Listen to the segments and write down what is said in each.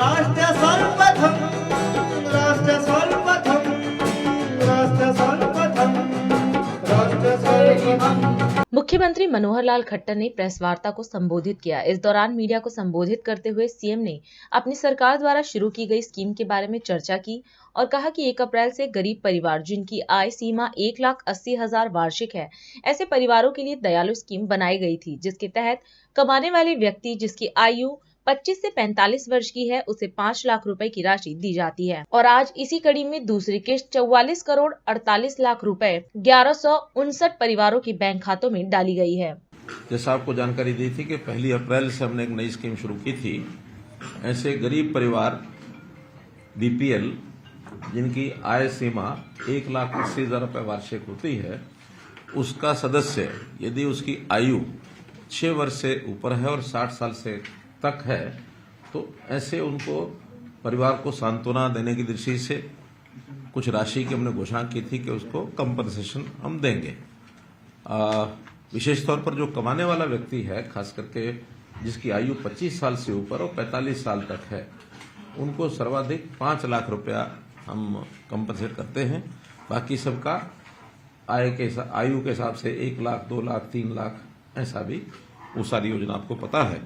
राष्ट्र सर्वप्रथम, राष्ट्र सर्वप्रथम, राष्ट्र सर्वप्रथम, राष्ट्र सर्वप्रथम। मुख्यमंत्री मनोहर लाल खट्टर ने प्रेस वार्ता को संबोधित किया। इस दौरान मीडिया को संबोधित करते हुए सीएम ने अपनी सरकार द्वारा शुरू की गई स्कीम के बारे में चर्चा की और कहा कि 1 अप्रैल से गरीब परिवार जिनकी आय सीमा 1,80,000 वार्षिक है, ऐसे परिवारों के लिए दयालु स्कीम बनाई गई थी, जिसके तहत कमाने वाले व्यक्ति जिसकी आयु 25 से 45 वर्ष की है उसे 5 लाख रुपए की राशि दी जाती है। और आज इसी कड़ी में दूसरी किश्त 44 करोड़ 48 लाख रुपए 1159 परिवारों के बैंक खातों में डाली गई है। जैसा आपको जानकारी दी थी कि 1 अप्रैल से हमने एक नई स्कीम शुरू की थी। ऐसे गरीब परिवार बीपीएल जिनकी आय सीमा 1,80,000 रुपए वार्षिक होती है, उसका सदस्य यदि उसकी आयु 6 वर्ष से ऊपर है और 60 साल से तक है, तो ऐसे उनको परिवार को सांत्वना देने की दृष्टि से कुछ राशि की हमने घोषणा की थी कि उसको कंपनसेशन हम देंगे। विशेष तौर पर जो कमाने वाला व्यक्ति है, खास करके जिसकी आयु 25 साल से ऊपर और 45 साल तक है, उनको सर्वाधिक 5 लाख रुपया हम कंपनसेट करते हैं। बाकी सबका आयु के हिसाब से 1 लाख, 2 लाख, 3 लाख ऐसा भी वो सारी योजना आपको पता है।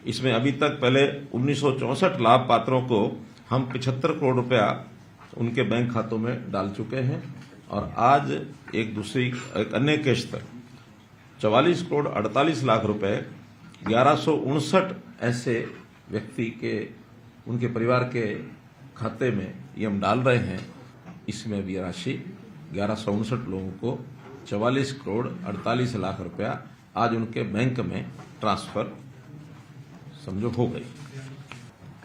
इसमें अभी तक पहले 1964 लाभ पात्रों को हम 75 करोड़ रुपया उनके बैंक खातों में डाल चुके हैं और आज एक अन्य किश्त 44 करोड़ 48 लाख रुपए 1159 ऐसे व्यक्ति के उनके परिवार के खाते में ये हम डाल रहे हैं। इसमें भी राशि 1159 लोगों को 44 करोड़ 48 लाख रुपया आज उनके बैंक में ट्रांसफर समझो हो गई।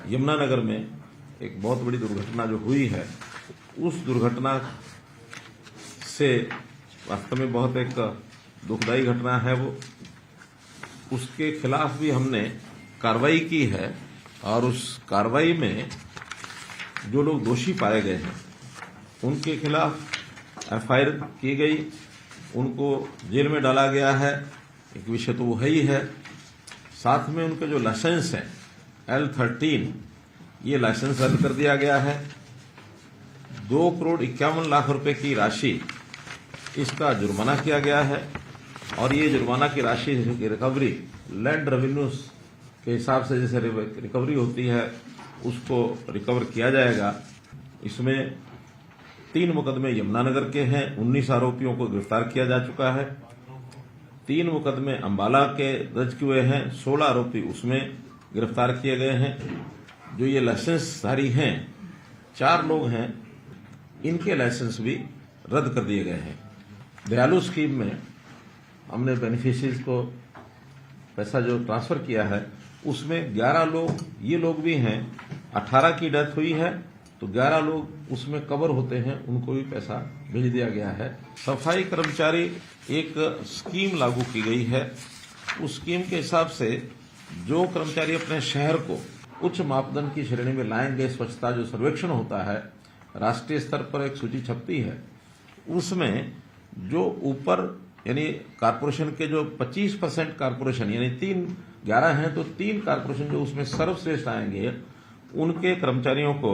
यमुनानगर में एक बहुत बड़ी दुर्घटना जो हुई है, उस दुर्घटना से वास्तव में बहुत एक दुखदायी घटना है वो, उसके खिलाफ भी हमने कार्रवाई की है और उस कार्रवाई में जो लोग दोषी पाए गए हैं उनके खिलाफ एफआईआर की गई, उनको जेल में डाला गया है। एक विषय तो वो है ही है, साथ में उनके जो लाइसेंस हैं L13 ये लाइसेंस रद्द कर दिया गया है। 2 करोड़ 51 लाख रुपए की राशि इसका जुर्माना किया गया है और ये जुर्माना की राशि की रिकवरी लैंड रेवेन्यूज के हिसाब से जैसे रिकवरी होती है उसको रिकवर किया जाएगा। इसमें 3 मुकदमे यमुनानगर के हैं, 19 आरोपियों को गिरफ्तार किया जा चुका है। 3 मुकदमे अंबाला के दर्ज हुए हैं, 16 आरोपी उसमें गिरफ्तार किए गए हैं। जो ये लाइसेंसधारी हैं 4 लोग हैं, इनके लाइसेंस भी रद्द कर दिए गए हैं। दयालु स्कीम में हमने बेनिफिशियरीज को पैसा जो ट्रांसफर किया है उसमें 11 लोग ये लोग भी हैं। 18 की डेथ हुई है तो 11 लोग उसमें कवर होते हैं, उनको भी पैसा भेज दिया गया है। सफाई कर्मचारी एक स्कीम लागू की गई है, उस स्कीम के हिसाब से जो कर्मचारी अपने शहर को उच्च मापदंड की श्रेणी में लाएंगे, स्वच्छता जो सर्वेक्षण होता है राष्ट्रीय स्तर पर एक सूची छपती है, उसमें जो ऊपर यानी कारपोरेशन के जो 25% कारपोरेशन यानी 11 हैं तो 3 कारपोरेशन जो उसमें सर्वश्रेष्ठ आएंगे उनके कर्मचारियों को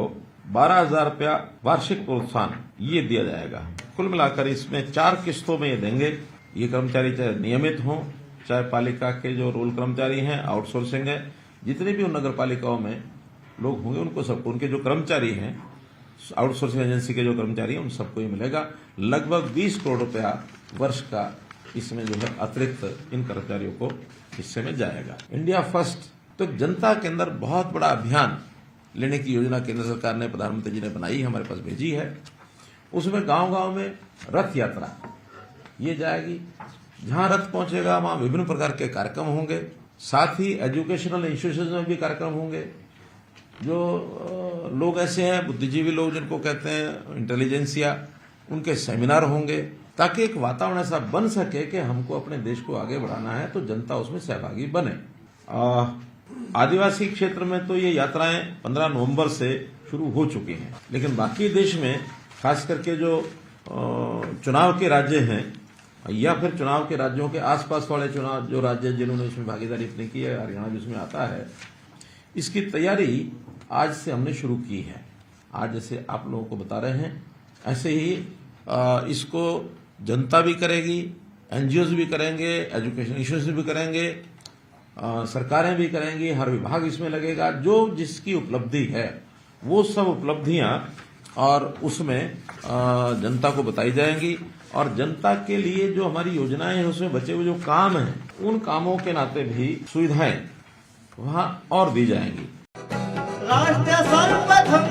12,000 रुपया वार्षिक प्रोत्साहन ये दिया जाएगा। कुल मिलाकर इसमें 4 किस्तों में ये देंगे। ये कर्मचारी चाहे नियमित हों, चाहे पालिका के जो रोल कर्मचारी हैं, आउटसोर्सिंग है, जितने भी उन नगर पालिकाओं में लोग होंगे उनको सबको, उनके जो कर्मचारी हैं आउटसोर्सिंग एजेंसी के जो कर्मचारी हैं उन सबको ये मिलेगा। लगभग 20 करोड़ रुपया वर्ष का इसमें जो है अतिरिक्त इन कर्मचारियों को हिस्से में जाएगा। इंडिया फर्स्ट तो जनता के अंदर बहुत बड़ा अभियान लेने की योजना केंद्र सरकार ने, प्रधानमंत्री जी ने बनाई, हमारे पास भेजी है। उसमें गांव-गांव में रथ यात्रा ये जाएगी। जहां रथ पहुंचेगा वहां विभिन्न प्रकार के कार्यक्रम होंगे, साथ ही एजुकेशनल इंस्टीट्यूशन में भी कार्यक्रम होंगे। जो लोग ऐसे हैं बुद्धिजीवी लोग जिनको कहते हैं इंटेलिजेंसिया, उनके सेमिनार होंगे ताकि एक वातावरण ऐसा बन सके कि हमको अपने देश को आगे बढ़ाना है तो जनता उसमें सहभागी बने। आदिवासी क्षेत्र में तो ये यात्राएं 15 नवंबर से शुरू हो चुकी हैं, लेकिन बाकी देश में खास करके जो चुनाव के राज्य हैं या फिर चुनाव के राज्यों के आसपास वाले चुनाव जो राज्य जिन्होंने इसमें भागीदारी अपनी की है, हरियाणा जिसमें आता है, इसकी तैयारी आज से हमने शुरू की है। आज जैसे आप लोगों को बता रहे हैं, ऐसे ही इसको जनता भी करेगी, एनजीओज भी करेंगे, एजुकेशन इंस्टीट्यूशन भी करेंगे, सरकारें भी करेंगी, हर विभाग इसमें लगेगा। जो जिसकी उपलब्धि है वो सब उपलब्धियां और उसमें जनता को बताई जाएंगी, और जनता के लिए जो हमारी योजनाएं हैं उसमें बचे हुए जो काम हैं उन कामों के नाते भी सुविधाएं वहां और दी जाएंगी। राष्ट्र सर्वप्रथम